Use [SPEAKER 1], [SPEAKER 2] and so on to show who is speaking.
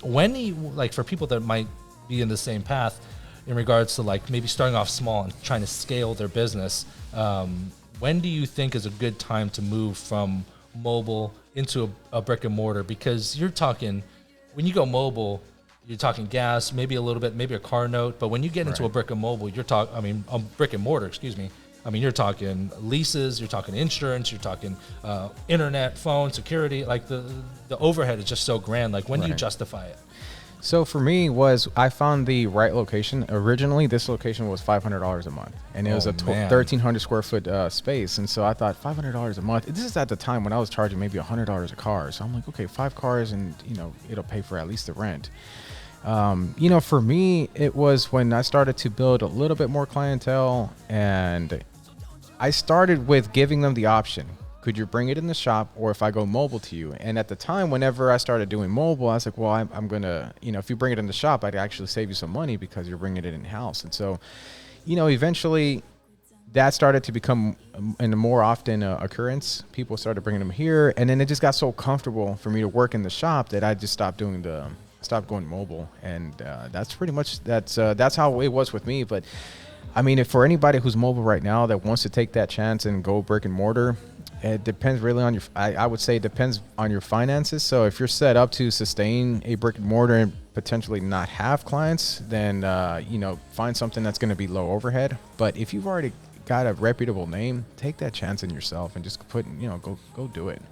[SPEAKER 1] When do you, like, for people that might be in the same path in regards to like maybe starting off small and trying to scale their business, when do you think is a good time to move from mobile into a brick and mortar? Because you're talking, when you go mobile, you're talking gas, maybe a little bit, maybe a car note. But when you get into a brick and mobile, a brick and mortar, excuse me. I mean, you're talking leases, you're talking insurance, you're talking internet, phone, security. Like the overhead is just so grand. Like, when do you justify it?
[SPEAKER 2] So for me I found the right location. Originally, this location was $500 a month, and it was a 1,300 square foot space. And so I thought $500 a month. This is at the time when I was charging maybe $100 a car. So I'm like, okay, 5 cars, and it'll pay for at least the rent. For me, it was when I started to build a little bit more clientele, and I started with giving them the option. Could you bring it in the shop, or if I go mobile to you? And at the time, whenever I started doing mobile, I was like, well, I'm going to, if you bring it in the shop, I'd actually save you some money because you're bringing it in-house. And so, eventually that started to become a more often occurrence. People started bringing them here, and then it just got so comfortable for me to work in the shop that I just stopped going mobile. And that's pretty much, that's how it was with me. But I mean, if for anybody who's mobile right now that wants to take that chance and go brick and mortar, it depends really on I would say it depends on your finances. So if you're set up to sustain a brick and mortar and potentially not have clients, then, find something that's going to be low overhead. But if you've already got a reputable name, take that chance in yourself and just go do it.